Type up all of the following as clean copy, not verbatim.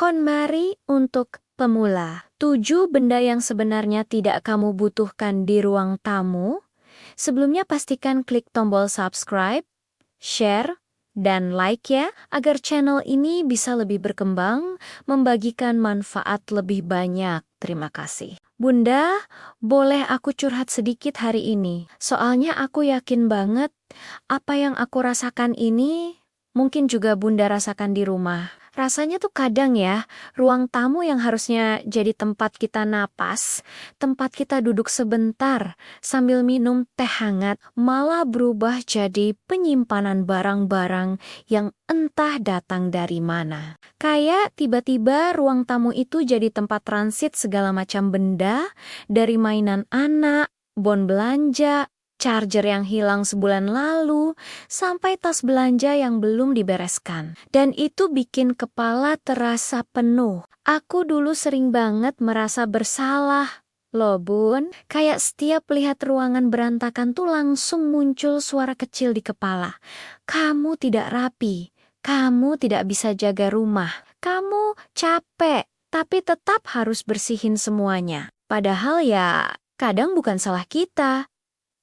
KonMari untuk pemula. 7 benda yang sebenarnya tidak kamu butuhkan di ruang tamu. Sebelumnya pastikan klik tombol subscribe, share, dan like ya, agar channel ini bisa lebih berkembang, membagikan manfaat lebih banyak. Terima kasih. Bunda, boleh aku curhat sedikit hari ini? Soalnya aku yakin banget apa yang aku rasakan ini mungkin juga Bunda rasakan di rumah. Rasanya tuh kadang ya, ruang tamu yang harusnya jadi tempat kita napas, tempat kita duduk sebentar sambil minum teh hangat, malah berubah jadi penyimpanan barang-barang yang entah datang dari mana. Kayak tiba-tiba ruang tamu itu jadi tempat transit segala macam benda, dari mainan anak, bon belanja, charger yang hilang sebulan lalu, sampai tas belanja yang belum dibereskan. Dan itu bikin kepala terasa penuh. Aku dulu sering banget merasa bersalah. Loh Bun, kayak setiap lihat ruangan berantakan tuh langsung muncul suara kecil di kepala. Kamu tidak rapi, kamu tidak bisa jaga rumah, kamu capek, tapi tetap harus bersihin semuanya. Padahal ya, kadang bukan salah kita.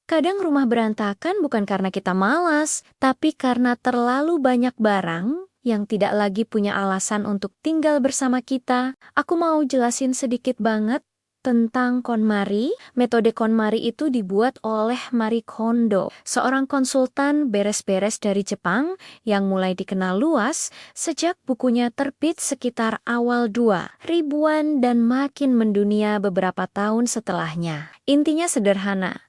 Kadang rumah berantakan bukan karena kita malas, tapi karena terlalu banyak barang yang tidak lagi punya alasan untuk tinggal bersama kita. Aku mau jelasin sedikit banget tentang KonMari. Metode KonMari itu dibuat oleh Marie Kondo, seorang konsultan beres-beres dari Jepang yang mulai dikenal luas sejak bukunya terbit sekitar awal 2000-an dan makin mendunia beberapa tahun setelahnya. Intinya sederhana.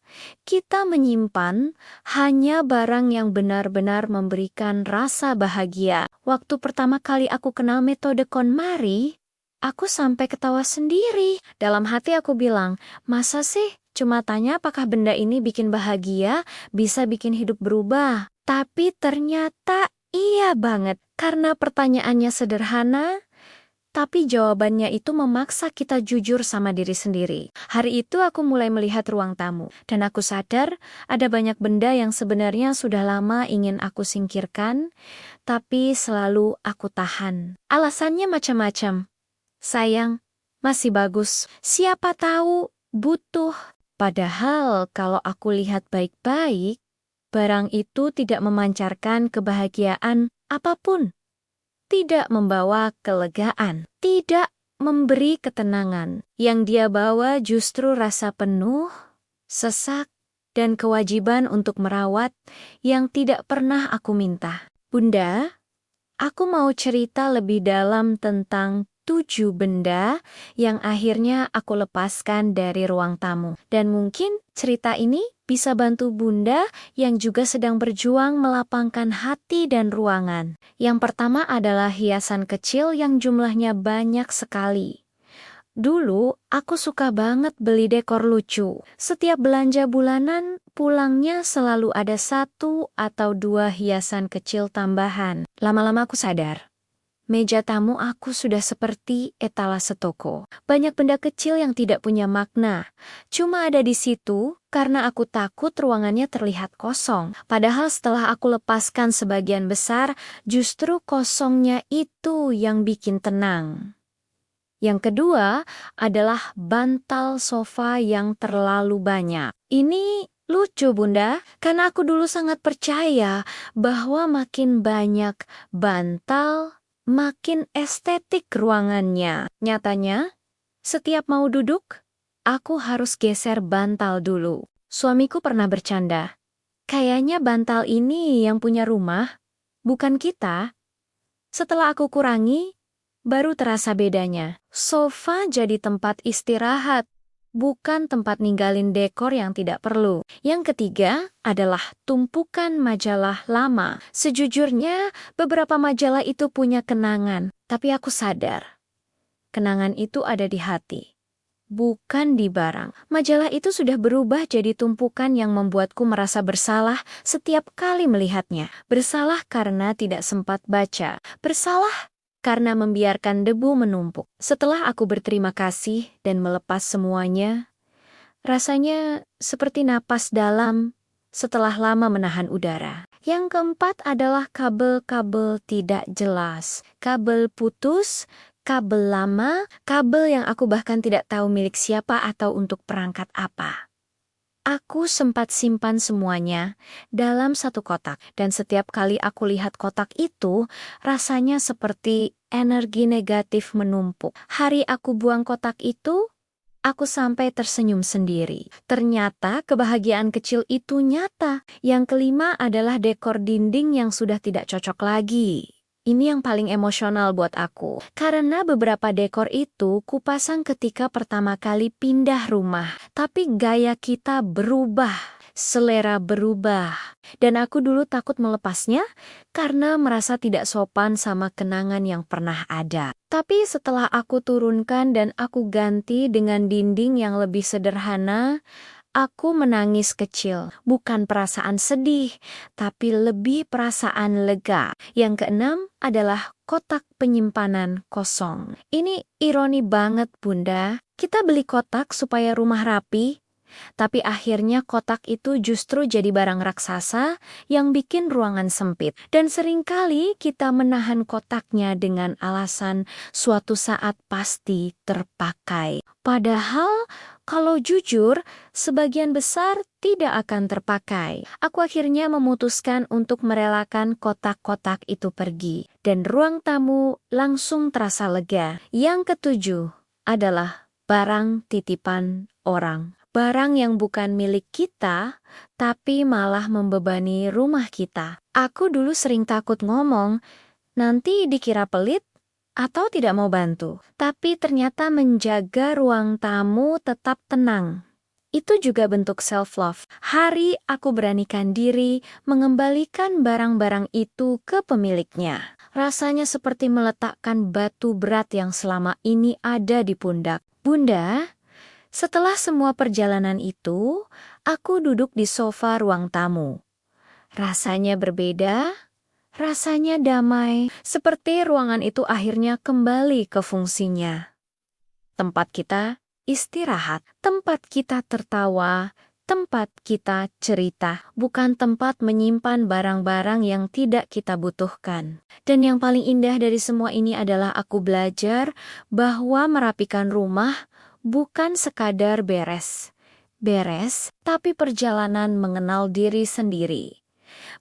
Kita menyimpan hanya barang yang benar-benar memberikan rasa bahagia. Waktu pertama kali aku kenal metode KonMari, aku sampai ketawa sendiri. Dalam hati aku bilang, masa sih cuma tanya apakah benda ini bikin bahagia, bisa bikin hidup berubah? Tapi ternyata iya banget, karena pertanyaannya sederhana, tapi jawabannya itu memaksa kita jujur sama diri sendiri. Hari itu aku mulai melihat ruang tamu, dan aku sadar ada banyak benda yang sebenarnya sudah lama ingin aku singkirkan, tapi selalu aku tahan. Alasannya macam-macam. Sayang, masih bagus. Siapa tahu, butuh. Padahal kalau aku lihat baik-baik, barang itu tidak memancarkan kebahagiaan apapun. Tidak membawa kelegaan, tidak memberi ketenangan. Yang dia bawa justru rasa penuh, sesak, dan kewajiban untuk merawat yang tidak pernah aku minta. Bunda, aku mau cerita lebih dalam tentang 7 benda yang akhirnya aku lepaskan dari ruang tamu. Dan mungkin cerita ini bisa bantu Bunda yang juga sedang berjuang melapangkan hati dan ruangan. Yang pertama adalah hiasan kecil yang jumlahnya banyak sekali. Dulu, aku suka banget beli dekor lucu. Setiap belanja bulanan, pulangnya selalu ada 1 atau 2 hiasan kecil tambahan. Lama-lama aku sadar. Meja tamu aku sudah seperti etalase toko. Banyak benda kecil yang tidak punya makna. Cuma ada di situ karena aku takut ruangannya terlihat kosong. Padahal setelah aku lepaskan sebagian besar, justru kosongnya itu yang bikin tenang. Yang kedua adalah bantal sofa yang terlalu banyak. Ini lucu Bunda, karena aku dulu sangat percaya bahwa makin banyak bantal, makin estetik ruangannya. Nyatanya, setiap mau duduk, aku harus geser bantal dulu. Suamiku pernah bercanda, kayaknya bantal ini yang punya rumah, bukan kita. Setelah aku kurangi, baru terasa bedanya. Sofa jadi tempat istirahat, bukan tempat ninggalin dekor yang tidak perlu. Yang ketiga adalah tumpukan majalah lama. Sejujurnya, beberapa majalah itu punya kenangan, tapi aku sadar, kenangan itu ada di hati, bukan di barang. Majalah itu sudah berubah jadi tumpukan yang membuatku merasa bersalah setiap kali melihatnya. Bersalah karena tidak sempat baca. Bersalah karena membiarkan debu menumpuk. Setelah aku berterima kasih dan melepas semuanya, rasanya seperti napas dalam setelah lama menahan udara. Yang keempat adalah kabel-kabel tidak jelas. Kabel putus, kabel lama, kabel yang aku bahkan tidak tahu milik siapa atau untuk perangkat apa. Aku sempat simpan semuanya dalam satu kotak, dan setiap kali aku lihat kotak itu, rasanya seperti energi negatif menumpuk. Hari aku buang kotak itu, aku sampai tersenyum sendiri. Ternyata kebahagiaan kecil itu nyata. Yang kelima adalah dekor dinding yang sudah tidak cocok lagi. Ini yang paling emosional buat aku. Karena beberapa dekor itu kupasang ketika pertama kali pindah rumah. Tapi gaya kita berubah. Selera berubah. Dan aku dulu takut melepasnya karena merasa tidak sopan sama kenangan yang pernah ada. Tapi setelah aku turunkan dan aku ganti dengan dinding yang lebih sederhana, aku menangis kecil. Bukan perasaan sedih, tapi lebih perasaan lega. Yang keenam adalah kotak penyimpanan kosong. Ini ironi banget, Bunda. Kita beli kotak supaya rumah rapi, tapi akhirnya kotak itu justru jadi barang raksasa yang bikin ruangan sempit. Dan seringkali kita menahan kotaknya dengan alasan suatu saat pasti terpakai. Padahal, kalau jujur, sebagian besar tidak akan terpakai. Aku akhirnya memutuskan untuk merelakan kotak-kotak itu pergi. Dan ruang tamu langsung terasa lega. Yang ketujuh adalah barang titipan orang. Barang yang bukan milik kita, tapi malah membebani rumah kita. Aku dulu sering takut ngomong, nanti dikira pelit atau tidak mau bantu. Tapi ternyata menjaga ruang tamu tetap tenang. Itu juga bentuk self-love. Hari aku beranikan diri mengembalikan barang-barang itu ke pemiliknya. Rasanya seperti meletakkan batu berat yang selama ini ada di pundak. Bunda, setelah semua perjalanan itu, aku duduk di sofa ruang tamu. Rasanya berbeda, rasanya damai, seperti ruangan itu akhirnya kembali ke fungsinya. Tempat kita istirahat, tempat kita tertawa, tempat kita cerita, bukan tempat menyimpan barang-barang yang tidak kita butuhkan. Dan yang paling indah dari semua ini adalah aku belajar bahwa merapikan rumah bukan sekadar beres, tapi perjalanan mengenal diri sendiri.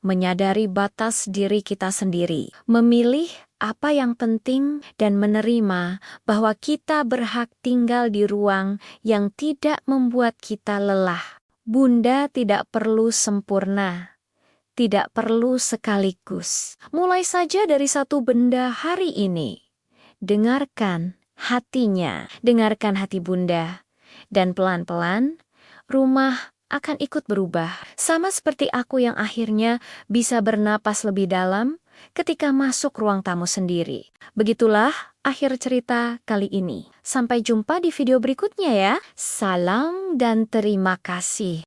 Menyadari batas diri kita sendiri, memilih apa yang penting dan menerima bahwa kita berhak tinggal di ruang yang tidak membuat kita lelah. Bunda tidak perlu sempurna, tidak perlu sekaligus. Mulai saja dari satu benda hari ini. Dengarkan hatinya, dengarkan hati Bunda, dan pelan-pelan rumah akan ikut berubah. Sama seperti aku yang akhirnya bisa bernapas lebih dalam ketika masuk ruang tamu sendiri. Begitulah akhir cerita kali ini. Sampai jumpa di video berikutnya ya. Salam dan terima kasih.